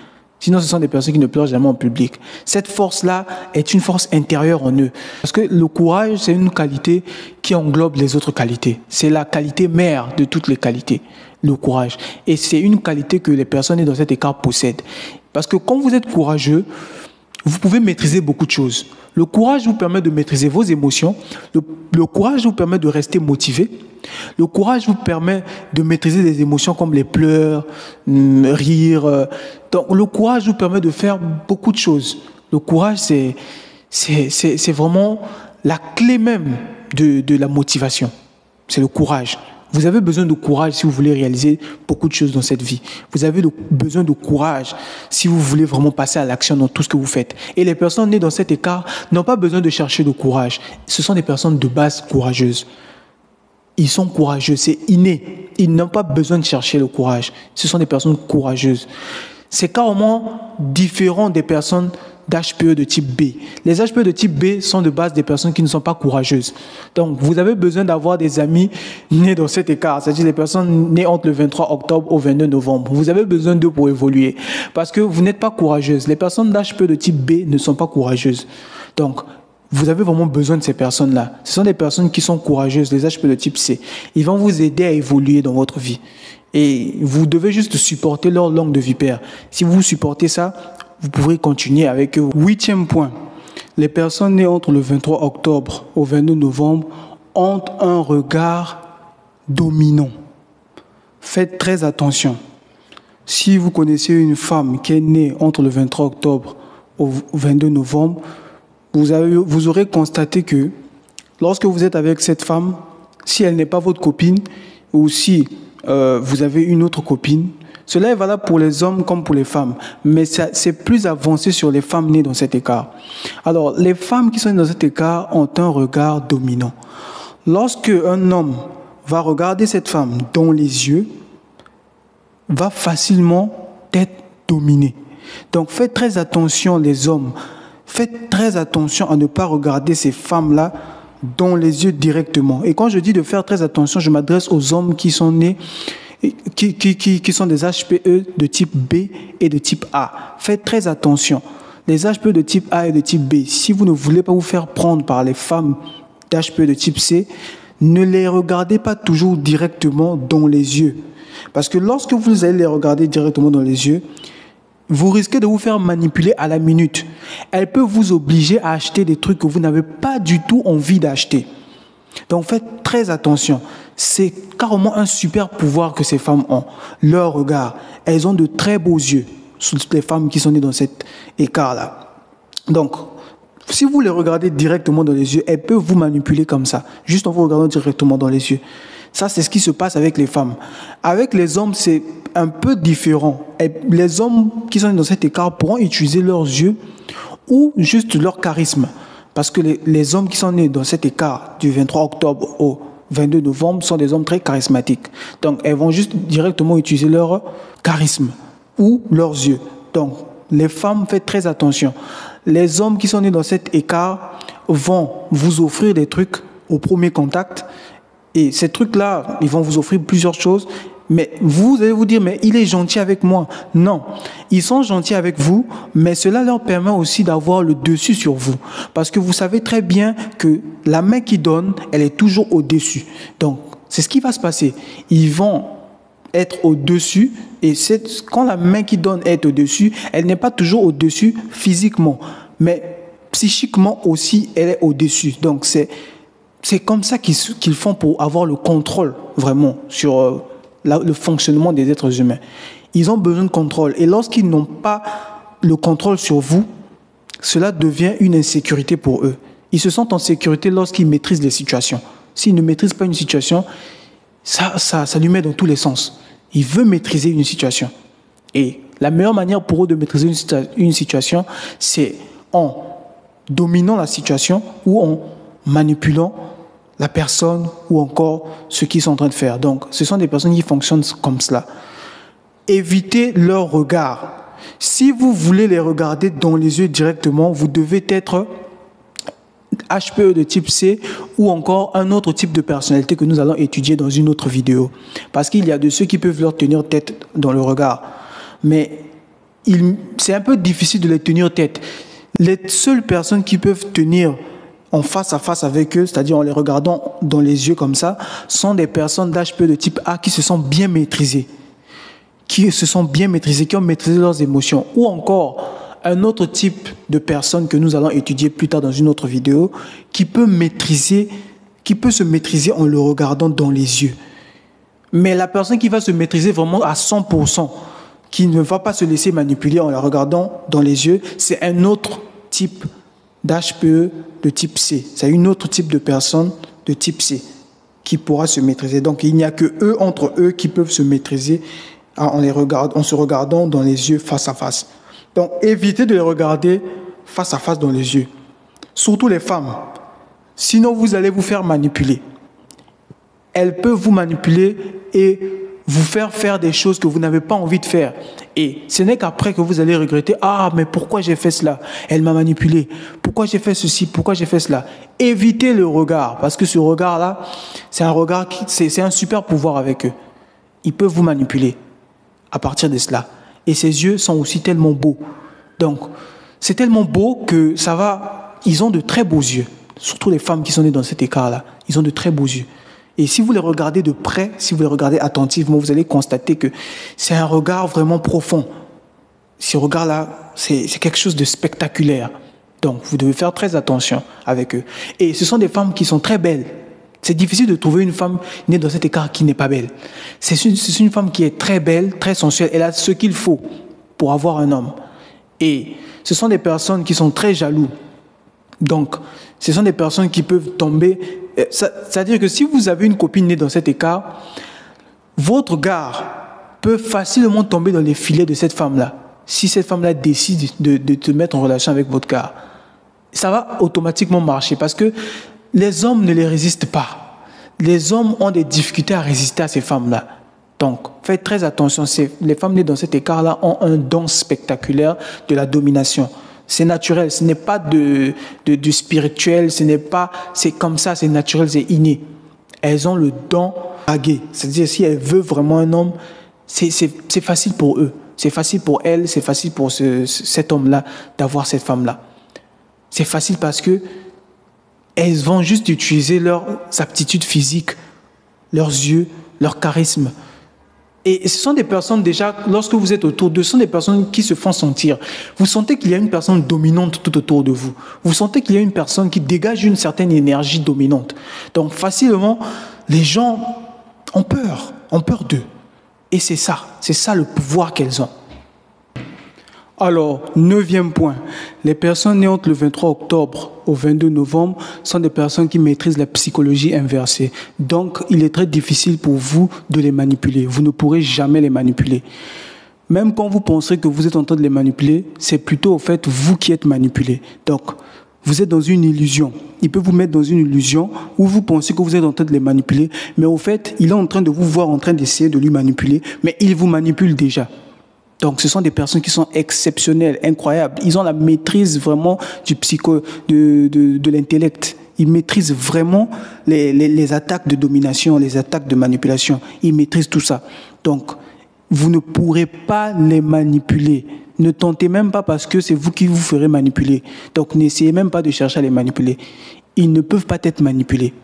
Sinon, ce sont des personnes qui ne pleurent jamais en public. Cette force-là est une force intérieure en eux. Parce que le courage, c'est une qualité qui englobe les autres qualités. C'est la qualité mère de toutes les qualités, le courage. Et c'est une qualité que les personnes dans cet écart possèdent. Parce que quand vous êtes courageux, vous pouvez maîtriser beaucoup de choses. Le courage vous permet de maîtriser vos émotions. Le courage vous permet de rester motivé. Le courage vous permet de maîtriser des émotions comme les pleurs, rire. Donc, le courage vous permet de faire beaucoup de choses. Le courage, c'est vraiment la clé même de la motivation. C'est le courage. Vous avez besoin de courage si vous voulez réaliser beaucoup de choses dans cette vie. Vous avez besoin de courage si vous voulez vraiment passer à l'action dans tout ce que vous faites. Et les personnes nées dans cet écart n'ont pas besoin de chercher de courage. Ce sont des personnes de base courageuses. Ils sont courageux, c'est inné. Ils n'ont pas besoin de chercher le courage. Ce sont des personnes courageuses. C'est carrément différent des personnes d'HPE de type B. Les HPE de type B sont de base des personnes qui ne sont pas courageuses. Donc, vous avez besoin d'avoir des amis nés dans cet écart, c'est-à-dire les personnes nées entre le 23 octobre au 22 novembre. Vous avez besoin d'eux pour évoluer parce que vous n'êtes pas courageuses. Les personnes d'HPE de type B ne sont pas courageuses. Donc, vous avez vraiment besoin de ces personnes-là. Ce sont des personnes qui sont courageuses, les HPE de type C. Ils vont vous aider à évoluer dans votre vie. Et vous devez juste supporter leur langue de vipère. Si vous supportez ça, vous pourrez continuer avec eux. 8e point. Les personnes nées entre le 23 octobre au 22 novembre ont un regard dominant. Faites très attention. Si vous connaissez une femme qui est née entre le 23 octobre au 22 novembre, vous aurez constaté que lorsque vous êtes avec cette femme, si elle n'est pas votre copine ou si vous avez une autre copine. Cela est valable pour les hommes comme pour les femmes, mais c'est plus avancé sur les femmes nées dans cet écart. Alors, les femmes qui sont nées dans cet écart ont un regard dominant. Lorsque un homme va regarder cette femme dans les yeux, va facilement être dominé. Donc, faites très attention les hommes. Faites très attention à ne pas regarder ces femmes-là dans les yeux directement. Et quand je dis de faire très attention, je m'adresse aux hommes qui sont nés, qui sont des HPE de type B et de type A. Faites très attention. Les HPE de type A et de type B, si vous ne voulez pas vous faire prendre par les femmes d'HPE de type C, ne les regardez pas toujours directement dans les yeux. Parce que lorsque vous allez les regarder directement dans les yeux, vous risquez de vous faire manipuler à la minute. Elle peut vous obliger à acheter des trucs que vous n'avez pas du tout envie d'acheter. Donc faites très attention. C'est carrément un super pouvoir que ces femmes ont. Leur regard. Elles ont de très beaux yeux, toutes les femmes qui sont nées dans cet écart-là. Donc, si vous les regardez directement dans les yeux, elles peuvent vous manipuler comme ça, juste en vous regardant directement dans les yeux. Ça, c'est ce qui se passe avec les femmes. Avec les hommes, c'est un peu différent. Et les hommes qui sont dans cet écart pourront utiliser leurs yeux ou juste leur charisme. Parce que les hommes qui sont nés dans cet écart du 23 octobre au 22 novembre sont des hommes très charismatiques. Donc, elles vont juste directement utiliser leur charisme ou leurs yeux. Donc, les femmes, faites très attention. Les hommes qui sont nés dans cet écart vont vous offrir des trucs au premier contact. Et ces trucs-là, ils vont vous offrir plusieurs choses. Mais vous allez vous dire, mais il est gentil avec moi. Non, ils sont gentils avec vous, mais cela leur permet aussi d'avoir le dessus sur vous. Parce que vous savez très bien que la main qui donne, elle est toujours au-dessus. Donc, c'est ce qui va se passer. Ils vont être au-dessus, et quand la main qui donne est au-dessus, elle n'est pas toujours au-dessus physiquement, mais psychiquement aussi, elle est au-dessus. Donc, c'est comme ça qu'ils font pour avoir le contrôle, vraiment, sur le fonctionnement des êtres humains. Ils ont besoin de contrôle. Et lorsqu'ils n'ont pas le contrôle sur vous, cela devient une insécurité pour eux. Ils se sentent en sécurité lorsqu'ils maîtrisent les situations. S'ils ne maîtrisent pas une situation, ça lui met dans tous les sens. Il veut maîtriser une situation. Et la meilleure manière pour eux de maîtriser une situation, c'est en dominant la situation ou en manipulant la personne ou encore ce qu'ils sont en train de faire. Donc, ce sont des personnes qui fonctionnent comme cela. Évitez leur regard. Si vous voulez les regarder dans les yeux directement, vous devez être HPE de type C ou encore un autre type de personnalité que nous allons étudier dans une autre vidéo. Parce qu'il y a de ceux qui peuvent leur tenir tête dans le regard. Mais c'est un peu difficile de les tenir tête. Les seules personnes qui peuvent tenir en face à face avec eux, c'est-à-dire en les regardant dans les yeux comme ça, sont des personnes d'HPE de type A qui se sont bien maîtrisées, qui ont maîtrisé leurs émotions, ou encore un autre type de personne que nous allons étudier plus tard dans une autre vidéo, qui peut se maîtriser en le regardant dans les yeux. Mais la personne qui va se maîtriser vraiment à 100%, qui ne va pas se laisser manipuler en la regardant dans les yeux, c'est un autre type d'HPE de type C. C'est une autre type de personne de type C qui pourra se maîtriser. Donc, il n'y a que eux, entre eux, qui peuvent se maîtriser en se regardant dans les yeux face à face. Donc, évitez de les regarder face à face dans les yeux. Surtout les femmes. Sinon, vous allez vous faire manipuler. Elles peuvent vous manipuler et vous faire des choses que vous n'avez pas envie de faire. Et ce n'est qu'après que vous allez regretter, « Ah, mais pourquoi j'ai fait cela? Elle m'a manipulé. Pourquoi j'ai fait ceci? Pourquoi j'ai fait cela ?» Évitez le regard, parce que ce regard-là, c'est un super pouvoir avec eux. Ils peuvent vous manipuler à partir de cela. Et ces yeux sont aussi tellement beaux. Donc, c'est tellement beau que ils ont de très beaux yeux. Surtout les femmes qui sont nées dans cet écart-là. Ils ont de très beaux yeux. Et si vous les regardez de près, si vous les regardez attentivement, vous allez constater que c'est un regard vraiment profond. Ce regard-là, c'est quelque chose de spectaculaire. Donc, vous devez faire très attention avec eux. Et ce sont des femmes qui sont très belles. C'est difficile de trouver une femme née dans cet écart qui n'est pas belle. C'est une femme qui est très belle, très sensuelle. Elle a ce qu'il faut pour avoir un homme. Et ce sont des personnes qui sont très jaloux. Donc, ce sont des personnes qui peuvent tomber. C'est-à-dire que si vous avez une copine née dans cet écart, votre gars peut facilement tomber dans les filets de cette femme-là. Si cette femme-là décide de te mettre en relation avec votre gars, ça va automatiquement marcher parce que les hommes ne les résistent pas. Les hommes ont des difficultés à résister à ces femmes-là. Donc, faites très attention. Les femmes nées dans cet écart-là ont un don spectaculaire de la domination. C'est naturel, ce n'est pas du spirituel, c'est comme ça, c'est naturel, c'est inné. Elles ont le don draguer. C'est-à-dire, si elles veulent vraiment un homme, c'est facile pour eux. C'est facile pour elles, c'est facile pour cet homme-là d'avoir cette femme-là. C'est facile parce que elles vont juste utiliser leurs aptitudes physiques, leurs yeux, leur charisme. Et ce sont des personnes déjà, lorsque vous êtes autour d'eux, ce sont des personnes qui se font sentir. Vous sentez qu'il y a une personne dominante tout autour de vous. Vous sentez qu'il y a une personne qui dégage une certaine énergie dominante. Donc facilement, les gens ont peur d'eux. Et c'est ça le pouvoir qu'elles ont. Alors, 9e point, les personnes nées entre le 23 octobre au 22 novembre sont des personnes qui maîtrisent la psychologie inversée. Donc, il est très difficile pour vous de les manipuler. Vous ne pourrez jamais les manipuler. Même quand vous penserez que vous êtes en train de les manipuler, c'est plutôt au fait vous qui êtes manipulé. Donc, vous êtes dans une illusion. Il peut vous mettre dans une illusion où vous pensez que vous êtes en train de les manipuler, mais au fait, il est en train de vous voir en train d'essayer de lui manipuler, mais il vous manipule déjà. Donc, ce sont des personnes qui sont exceptionnelles, incroyables. Ils ont la maîtrise vraiment de l'intellect. Ils maîtrisent vraiment les attaques de domination, les attaques de manipulation. Ils maîtrisent tout ça. Donc, vous ne pourrez pas les manipuler. Ne tentez même pas parce que c'est vous qui vous ferez manipuler. Donc, n'essayez même pas de chercher à les manipuler. Ils ne peuvent pas être manipulés.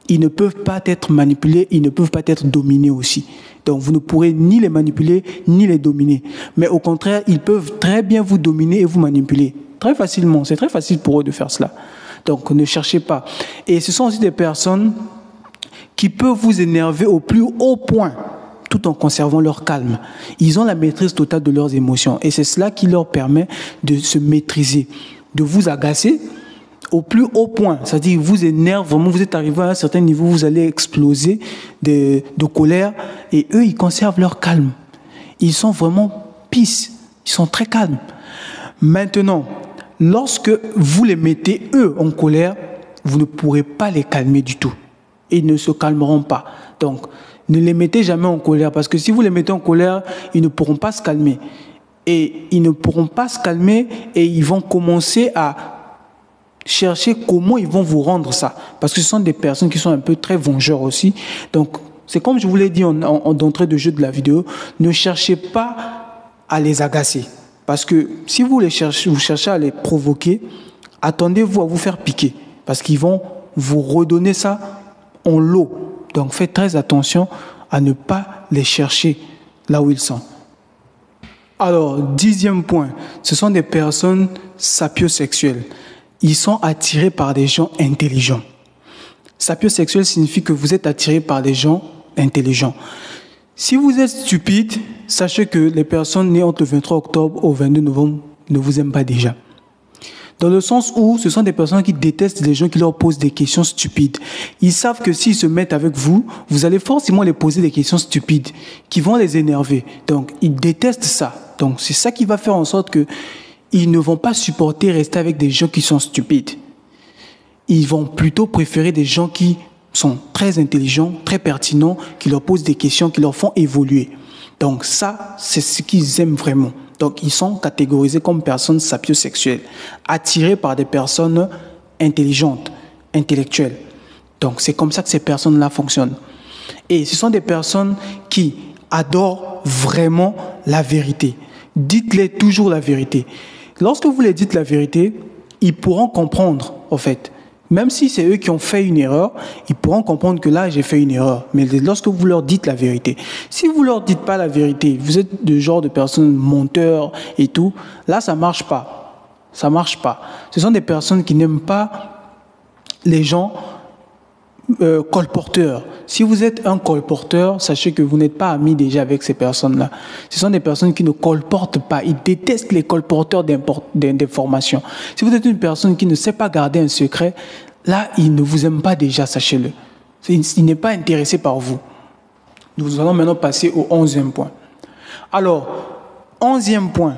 Ils ne peuvent pas être manipulés, ils ne peuvent pas être dominés aussi. Donc, vous ne pourrez ni les manipuler, ni les dominer. Mais au contraire, ils peuvent très bien vous dominer et vous manipuler. Très facilement. C'est très facile pour eux de faire cela. Donc, ne cherchez pas. Et ce sont aussi des personnes qui peuvent vous énerver au plus haut point, tout en conservant leur calme. Ils ont la maîtrise totale de leurs émotions. Et c'est cela qui leur permet de se maîtriser, de vous agacer au plus haut point, c'est-à-dire vous énerve, vraiment vous êtes arrivé à un certain niveau, vous allez exploser de colère, et eux ils conservent leur calme. Ils sont vraiment peace, ils sont très calmes. Maintenant, lorsque vous les mettez eux en colère, vous ne pourrez pas les calmer du tout. Ils ne se calmeront pas. Donc, ne les mettez jamais en colère, parce que si vous les mettez en colère, ils ne pourront pas se calmer. Et ils ne pourront pas se calmer et ils vont commencer à chercher comment ils vont vous rendre ça. Parce que ce sont des personnes qui sont un peu très vengeurs aussi. Donc, c'est comme je vous l'ai dit d'entrée de jeu de la vidéo, ne cherchez pas à les agacer. Parce que si vous cherchez à les provoquer, attendez-vous à vous faire piquer. Parce qu'ils vont vous redonner ça en lot. Donc, faites très attention à ne pas les chercher là où ils sont. Alors, 10e point, ce sont des personnes sapiosexuelles. Ils sont attirés par des gens intelligents. Sapiosexuel signifie que vous êtes attiré par des gens intelligents. Si vous êtes stupide, sachez que les personnes nées entre le 23 octobre au 22 novembre ne vous aiment pas déjà. Dans le sens où ce sont des personnes qui détestent les gens qui leur posent des questions stupides. Ils savent que s'ils se mettent avec vous, vous allez forcément les poser des questions stupides qui vont les énerver. Donc, ils détestent ça. Donc, c'est ça qui va faire en sorte que ils ne vont pas supporter rester avec des gens qui sont stupides. Ils vont plutôt préférer des gens qui sont très intelligents, très pertinents, qui leur posent des questions, qui leur font évoluer. Donc ça, c'est ce qu'ils aiment vraiment. Donc ils sont catégorisés comme personnes sapiosexuelles, attirés par des personnes intelligentes, intellectuelles. Donc c'est comme ça que ces personnes-là fonctionnent. Et ce sont des personnes qui adorent vraiment la vérité. Dites-les toujours la vérité. Lorsque vous les dites la vérité, ils pourront comprendre, en fait. Même si c'est eux qui ont fait une erreur, ils pourront comprendre que là, j'ai fait une erreur. Mais lorsque vous leur dites la vérité, si vous leur dites pas la vérité, vous êtes le genre de personnes menteurs et tout, là, ça marche pas. Ça marche pas. Ce sont des personnes qui n'aiment pas les gens colporteurs. Si vous êtes un colporteur, sachez que vous n'êtes pas ami déjà avec ces personnes-là. Ce sont des personnes qui ne colportent pas. Ils détestent les colporteurs d'informations. Si vous êtes une personne qui ne sait pas garder un secret, là, il ne vous aime pas déjà, sachez-le. Il n'est pas intéressé par vous. Nous allons maintenant passer au 11e point. Alors, 11e point,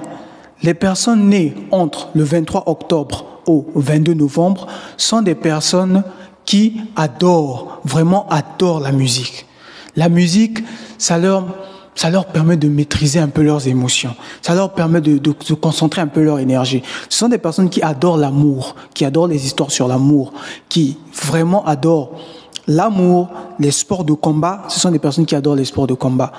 les personnes nées entre le 23 octobre au 22 novembre sont des personnes qui adorent, vraiment adorent la musique. La musique, ça leur permet de maîtriser un peu leurs émotions. Ça leur permet de se concentrer un peu leur énergie. Ce sont des personnes qui adorent l'amour, qui adorent les histoires sur l'amour, qui vraiment adorent l'amour, les sports de combat. Ce sont des personnes qui adorent les sports de combat.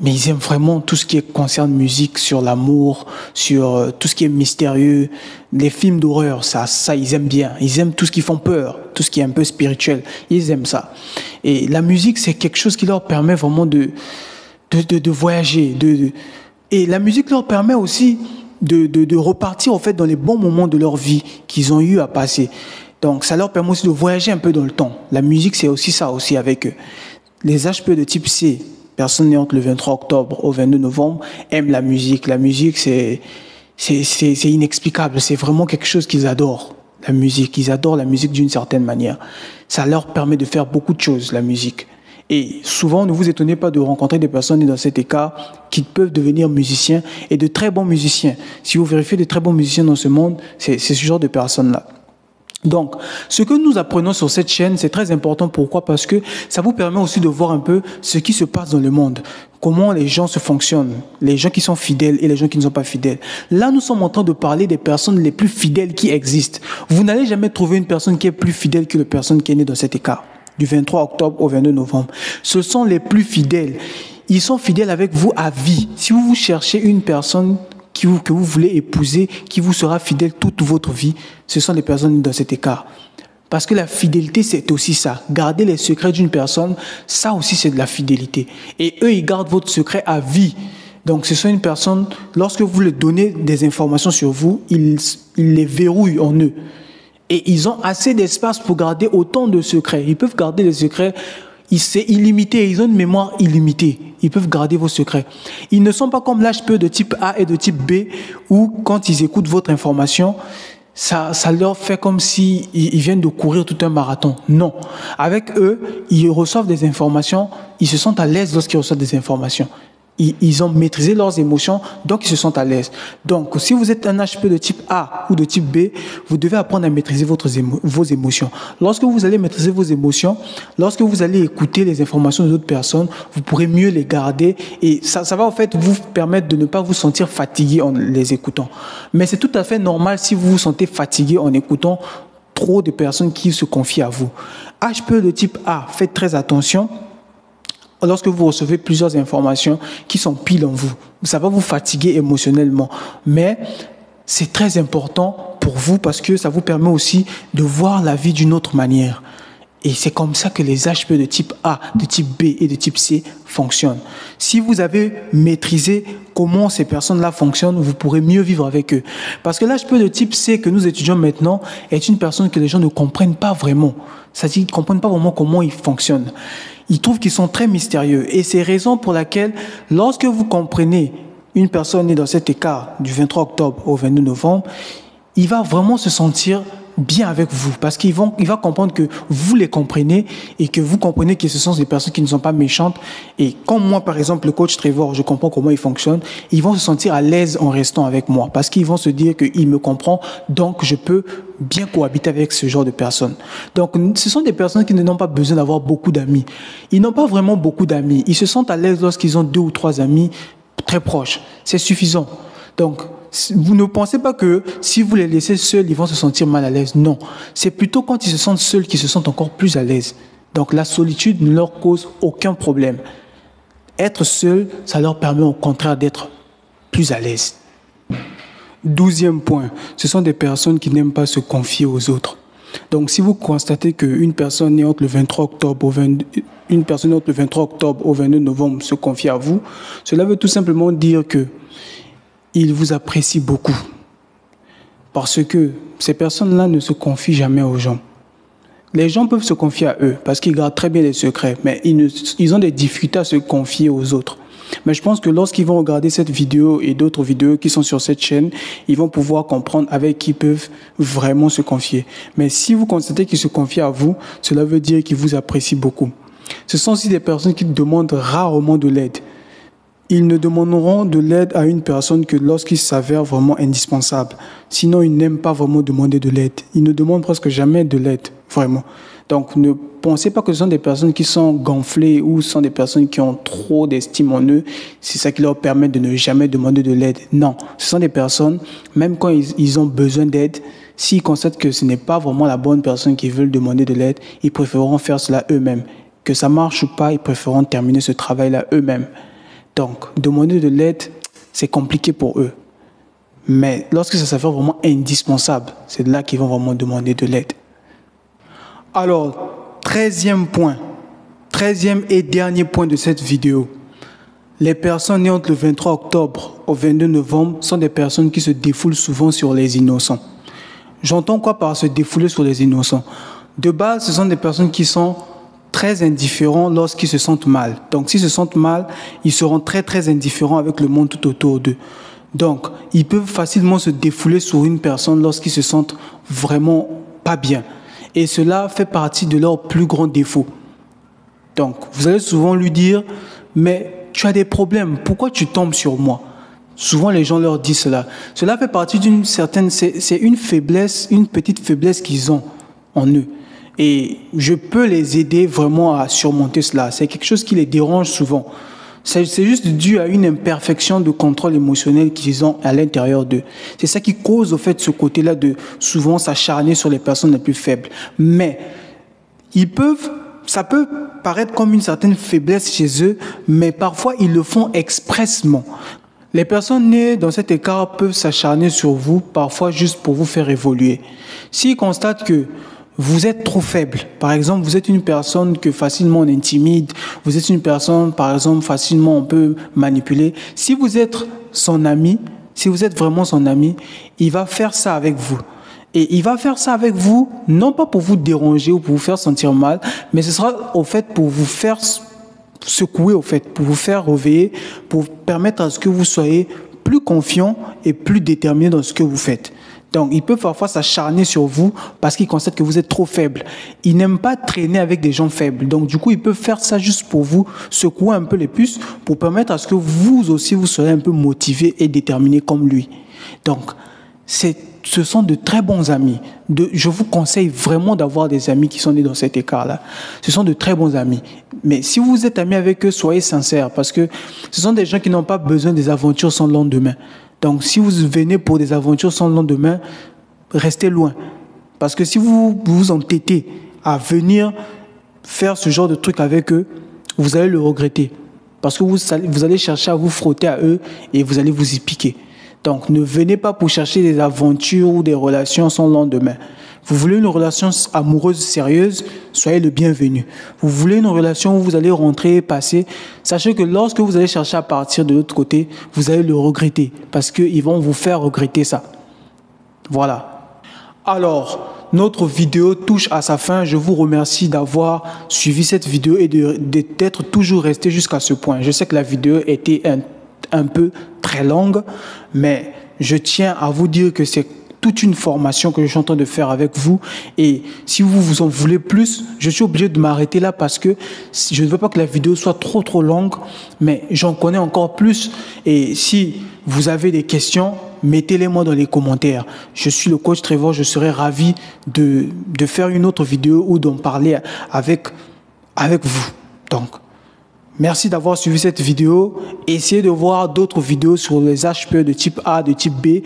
Mais ils aiment vraiment tout ce qui concerne musique, sur l'amour, sur tout ce qui est mystérieux. Les films d'horreur, ça, ils aiment bien. Ils aiment tout ce qui font peur, tout ce qui est un peu spirituel. Ils aiment ça. Et la musique, c'est quelque chose qui leur permet vraiment de voyager. Et la musique leur permet aussi de repartir en fait, dans les bons moments de leur vie qu'ils ont eu à passer. Donc, ça leur permet aussi de voyager un peu dans le temps. La musique, c'est aussi ça aussi avec eux. Les HP de type C, personnes nées entre le 23 octobre au 22 novembre, aiment la musique. La musique, c'est inexplicable. C'est vraiment quelque chose qu'ils adorent, la musique. Ils adorent la musique d'une certaine manière. Ça leur permet de faire beaucoup de choses, la musique. Et souvent, ne vous étonnez pas de rencontrer des personnes nées dans cet écart qui peuvent devenir musiciens et de très bons musiciens. Si vous vérifiez de très bons musiciens dans ce monde, c'est ce genre de personnes-là. Donc, ce que nous apprenons sur cette chaîne, c'est très important. Pourquoi? Parce que ça vous permet aussi de voir un peu ce qui se passe dans le monde. Comment les gens se fonctionnent. Les gens qui sont fidèles et les gens qui ne sont pas fidèles. Là, nous sommes en train de parler des personnes les plus fidèles qui existent. Vous n'allez jamais trouver une personne qui est plus fidèle que la personne qui est née dans cet écart. Du 23 octobre au 22 novembre. Ce sont les plus fidèles. Ils sont fidèles avec vous à vie. Si vous cherchez une personne que vous voulez épouser, qui vous sera fidèle toute votre vie, ce sont les personnes dans cet écart. Parce que la fidélité, c'est aussi ça. Garder les secrets d'une personne, ça aussi, c'est de la fidélité. Et eux, ils gardent votre secret à vie. Donc, ce sont une personne, lorsque vous leur donnez des informations sur vous, ils les verrouillent en eux. Et ils ont assez d'espace pour garder autant de secrets. Ils peuvent garder les secrets. C'est illimité, ils ont une mémoire illimitée. Ils peuvent garder vos secrets. Ils ne sont pas comme l'HPE de type A et de type B, où quand ils écoutent votre information, ça leur fait comme si ils viennent de courir tout un marathon. Non. Avec eux, ils reçoivent des informations, ils se sentent à l'aise lorsqu'ils reçoivent des informations. Ils ont maîtrisé leurs émotions, donc ils se sentent à l'aise. Donc, si vous êtes un HP de type A ou de type B, vous devez apprendre à maîtriser vos émotions. Lorsque vous allez maîtriser vos émotions, lorsque vous allez écouter les informations d'autres personnes, vous pourrez mieux les garder et ça va en fait vous permettre de ne pas vous sentir fatigué en les écoutant. Mais c'est tout à fait normal si vous vous sentez fatigué en écoutant trop de personnes qui se confient à vous. HP de type A, faites très attention. Lorsque vous recevez plusieurs informations qui sont pile en vous, ça va vous fatiguer émotionnellement. Mais c'est très important pour vous parce que ça vous permet aussi de voir la vie d'une autre manière. Et c'est comme ça que les HP de type A, de type B et de type C fonctionnent. Si vous avez maîtrisé comment ces personnes-là fonctionnent, vous pourrez mieux vivre avec eux. Parce que l'HP de type C que nous étudions maintenant est une personne que les gens ne comprennent pas vraiment. C'est-à-dire qu'ils ne comprennent pas vraiment comment ils fonctionnent. Ils trouvent qu'ils sont très mystérieux. Et c'est raison pour laquelle, lorsque vous comprenez une personne née dans cet écart du 23 octobre au 22 novembre, il va vraiment se sentir bien avec vous parce qu'il va comprendre que vous les comprenez et que vous comprenez que ce sont des personnes qui ne sont pas méchantes. Et comme moi, par exemple, le coach Trevor, je comprends comment il fonctionne, ils vont se sentir à l'aise en restant avec moi parce qu'ils vont se dire qu'il me comprend, donc je peux bien cohabiter avec ce genre de personnes. Donc, ce sont des personnes qui n'ont pas besoin d'avoir beaucoup d'amis. Ils n'ont pas vraiment beaucoup d'amis. Ils se sentent à l'aise lorsqu'ils ont 2 ou 3 amis très proches. C'est suffisant. Donc, vous ne pensez pas que si vous les laissez seuls, ils vont se sentir mal à l'aise. Non. C'est plutôt quand ils se sentent seuls qu'ils se sentent encore plus à l'aise. Donc la solitude ne leur cause aucun problème. Être seul, ça leur permet au contraire d'être plus à l'aise. 12e point, ce sont des personnes qui n'aiment pas se confier aux autres. Donc si vous constatez qu'une personne née entre le 23 octobre au 22 novembre se confie à vous, cela veut tout simplement dire que il vous apprécie beaucoup. Parce que ces personnes-là ne se confient jamais aux gens. Les gens peuvent se confier à eux parce qu'ils gardent très bien les secrets, mais ils ont des difficultés à se confier aux autres. Mais je pense que lorsqu'ils vont regarder cette vidéo et d'autres vidéos qui sont sur cette chaîne, ils vont pouvoir comprendre avec qui ils peuvent vraiment se confier. Mais si vous constatez qu'ils se confient à vous, cela veut dire qu'ils vous apprécient beaucoup. Ce sont aussi des personnes qui demandent rarement de l'aide. Ils ne demanderont de l'aide à une personne que lorsqu'il s'avère vraiment indispensable. Sinon, ils n'aiment pas vraiment demander de l'aide. Ils ne demandent presque jamais de l'aide, vraiment. Donc, ne pensez pas que ce sont des personnes qui sont gonflées ou ce sont des personnes qui ont trop d'estime en eux. C'est ça qui leur permet de ne jamais demander de l'aide. Non, ce sont des personnes, même quand ils ont besoin d'aide, s'ils constatent que ce n'est pas vraiment la bonne personne qui veut demander de l'aide, ils préféreront faire cela eux-mêmes. Que ça marche ou pas, ils préféreront terminer ce travail-là eux-mêmes. Donc, demander de l'aide, c'est compliqué pour eux. Mais lorsque ça s'avère vraiment indispensable, c'est là qu'ils vont vraiment demander de l'aide. Alors, 13e point, 13e et dernier point de cette vidéo. Les personnes nées entre le 23 octobre au 22 novembre sont des personnes qui se défoulent souvent sur les innocents. J'entends quoi par se défouler sur les innocents? De base, ce sont des personnes qui sont très indifférents lorsqu'ils se sentent mal. Donc, s'ils se sentent mal, ils seront très indifférents avec le monde tout autour d'eux. Donc, ils peuvent facilement se défouler sur une personne lorsqu'ils se sentent vraiment pas bien. Et cela fait partie de leur plus grand défaut. Donc, vous allez souvent lui dire, mais tu as des problèmes, pourquoi tu tombes sur moi? Souvent, les gens leur disent cela. Cela fait partie d'une certaine, c'est une faiblesse, une petite faiblesse qu'ils ont en eux. Et je peux les aider vraiment à surmonter cela. C'est quelque chose qui les dérange souvent. C'est juste dû à une imperfection de contrôle émotionnel qu'ils ont à l'intérieur d'eux. C'est ça qui cause au fait ce côté-là de souvent s'acharner sur les personnes les plus faibles. Mais ça peut paraître comme une certaine faiblesse chez eux, mais parfois ils le font expressément. Les personnes nées dans cet écart peuvent s'acharner sur vous, parfois juste pour vous faire évoluer. S'ils constatent que vous êtes trop faible. Par exemple, vous êtes une personne que facilement on intimide. Vous êtes une personne, par exemple, facilement on peut manipuler. Si vous êtes son ami, si vous êtes vraiment son ami, il va faire ça avec vous. Et il va faire ça avec vous, non pas pour vous déranger ou pour vous faire sentir mal, mais ce sera au fait pour vous faire secouer, au fait, pour vous faire réveiller, pour permettre à ce que vous soyez plus confiant et plus déterminé dans ce que vous faites. Donc, il peut parfois s'acharner sur vous parce qu'il constate que vous êtes trop faible. Il n'aime pas traîner avec des gens faibles. Donc, du coup, il peut faire ça juste pour vous, secouer un peu les puces pour permettre à ce que vous aussi, vous soyez un peu motivé et déterminé comme lui. Donc, ce sont de très bons amis. Je vous conseille vraiment d'avoir des amis qui sont nés dans cet écart-là. Ce sont de très bons amis. Mais si vous êtes amis avec eux, soyez sincères parce que ce sont des gens qui n'ont pas besoin des aventures sans lendemain. Donc, si vous venez pour des aventures sans lendemain, restez loin. Parce que si vous vous entêtez à venir faire ce genre de truc avec eux, vous allez le regretter. Parce que vous allez chercher à vous frotter à eux et vous allez vous y piquer. Donc, ne venez pas pour chercher des aventures ou des relations sans lendemain. Vous voulez une relation amoureuse sérieuse, soyez le bienvenu. Vous voulez une relation où vous allez rentrer et passer, sachez que lorsque vous allez chercher à partir de l'autre côté, vous allez le regretter parce qu'ils vont vous faire regretter ça. Voilà. Alors, notre vidéo touche à sa fin. Je vous remercie d'avoir suivi cette vidéo et d'être toujours resté jusqu'à ce point. Je sais que la vidéo était un peu très longue, mais je tiens à vous dire que c'est toute une formation que je suis en train de faire avec vous. Et si vous en voulez plus, je suis obligé de m'arrêter là parce que je ne veux pas que la vidéo soit trop longue, mais j'en connais encore plus. Et si vous avez des questions, mettez-les-moi dans les commentaires. Je suis le coach Trevor, je serai ravi de faire une autre vidéo ou d'en parler avec vous. Donc, merci d'avoir suivi cette vidéo. Essayez de voir d'autres vidéos sur les HPE de type A, de type B.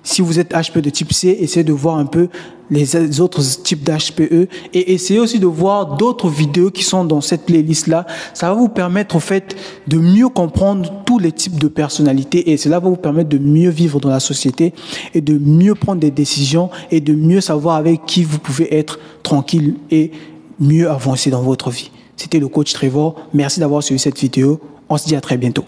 Si vous êtes HPE de type C, essayez de voir un peu les autres types d'HPE et essayez aussi de voir d'autres vidéos qui sont dans cette playlist-là. Ça va vous permettre, en fait, de mieux comprendre tous les types de personnalités et cela va vous permettre de mieux vivre dans la société et de mieux prendre des décisions et de mieux savoir avec qui vous pouvez être tranquille et mieux avancer dans votre vie. C'était le coach Trevor. Merci d'avoir suivi cette vidéo. On se dit à très bientôt.